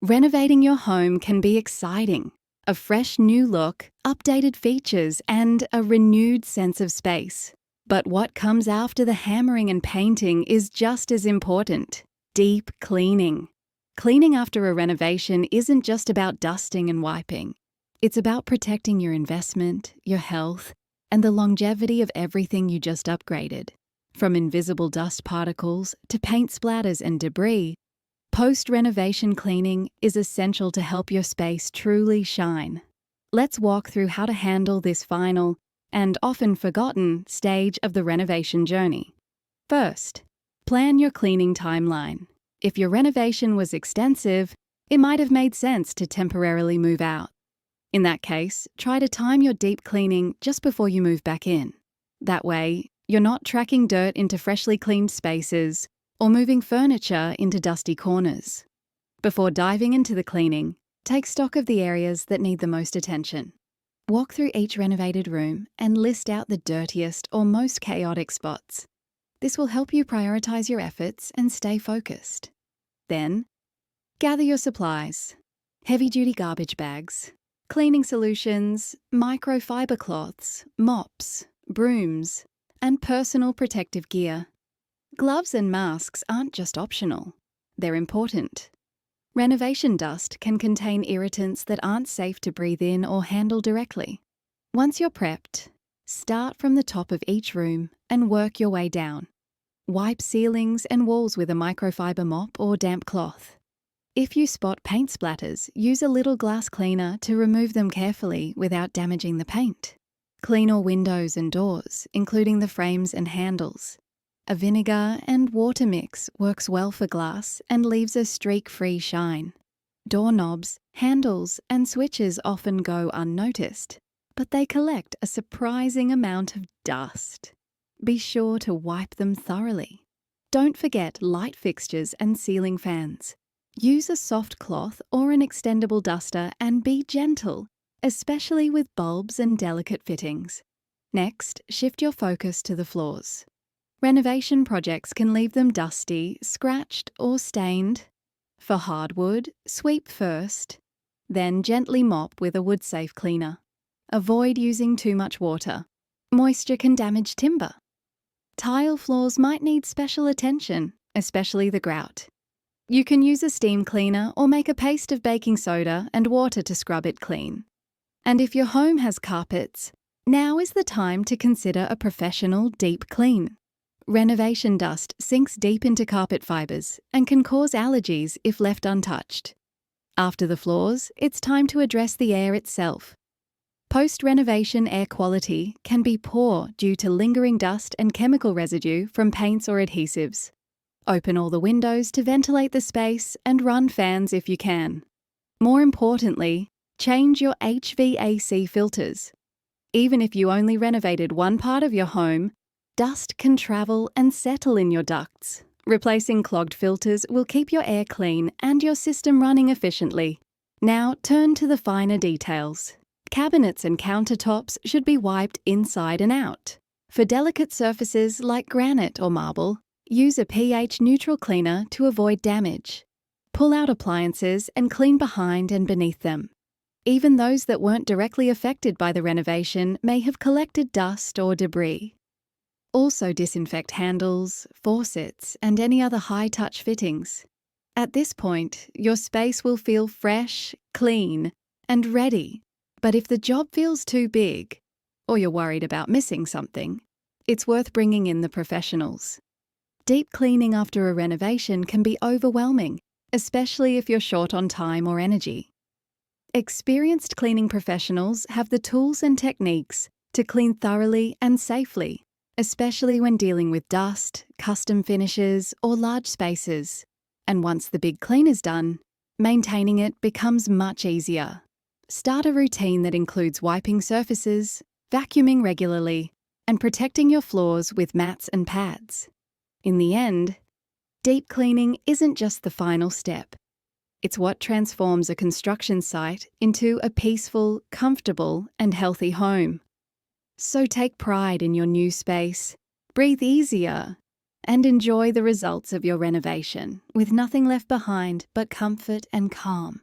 Renovating your home can be exciting. A fresh new look, updated features, and a renewed sense of space. But what comes after the hammering and painting is just as important: deep cleaning. Cleaning after a renovation isn't just about dusting and wiping. It's about protecting your investment, your health, and the longevity of everything you just upgraded. From invisible dust particles to paint splatters and debris, post-renovation cleaning is essential to help your space truly shine. Let's walk through how to handle this final, and often forgotten, stage of the renovation journey. First, plan your cleaning timeline. If your renovation was extensive, it might have made sense to temporarily move out. In that case, try to time your deep cleaning just before you move back in. That way, you're not tracking dirt into freshly cleaned spaces or moving furniture into dusty corners. Before diving into the cleaning, take stock of the areas that need the most attention. Walk through each renovated room and list out the dirtiest or most chaotic spots. This will help you prioritize your efforts and stay focused. Then, gather your supplies: heavy-duty garbage bags, cleaning solutions, microfiber cloths, mops, brooms, and personal protective gear. Gloves and masks aren't just optional, they're important. Renovation dust can contain irritants that aren't safe to breathe in or handle directly. Once you're prepped, start from the top of each room and work your way down. Wipe ceilings and walls with a microfiber mop or damp cloth. If you spot paint splatters, use a little glass cleaner to remove them carefully without damaging the paint. Clean all windows and doors, including the frames and handles. A vinegar and water mix works well for glass and leaves a streak-free shine. Doorknobs, handles, and switches often go unnoticed, but they collect a surprising amount of dust. Be sure to wipe them thoroughly. Don't forget light fixtures and ceiling fans. Use a soft cloth or an extendable duster and be gentle, especially with bulbs and delicate fittings. Next, shift your focus to the floors. Renovation projects can leave them dusty, scratched, or stained. For hardwood, sweep first, then gently mop with a wood-safe cleaner. Avoid using too much water. Moisture can damage timber. Tile floors might need special attention, especially the grout. You can use a steam cleaner or make a paste of baking soda and water to scrub it clean. And if your home has carpets, now is the time to consider a professional deep clean. Renovation dust sinks deep into carpet fibres and can cause allergies if left untouched. After the floors, it's time to address the air itself. Post-renovation air quality can be poor due to lingering dust and chemical residue from paints or adhesives. Open all the windows to ventilate the space and run fans if you can. More importantly, change your HVAC filters. Even if you only renovated one part of your home, dust can travel and settle in your ducts. Replacing clogged filters will keep your air clean and your system running efficiently. Now turn to the finer details. Cabinets and countertops should be wiped inside and out. For delicate surfaces like granite or marble, use a pH-neutral cleaner to avoid damage. Pull out appliances and clean behind and beneath them. Even those that weren't directly affected by the renovation may have collected dust or debris. Also disinfect handles, faucets, and any other high-touch fittings. At this point, your space will feel fresh, clean, and ready. But if the job feels too big, or you're worried about missing something, it's worth bringing in the professionals. Deep cleaning after a renovation can be overwhelming, especially if you're short on time or energy. Experienced cleaning professionals have the tools and techniques to clean thoroughly and safely, especially when dealing with dust, custom finishes, or large spaces. And once the big clean is done, maintaining it becomes much easier. Start a routine that includes wiping surfaces, vacuuming regularly, and protecting your floors with mats and pads. In the end, deep cleaning isn't just the final step. It's what transforms a construction site into a peaceful, comfortable, and healthy home. So take pride in your new space, breathe easier, and enjoy the results of your renovation with nothing left behind but comfort and calm.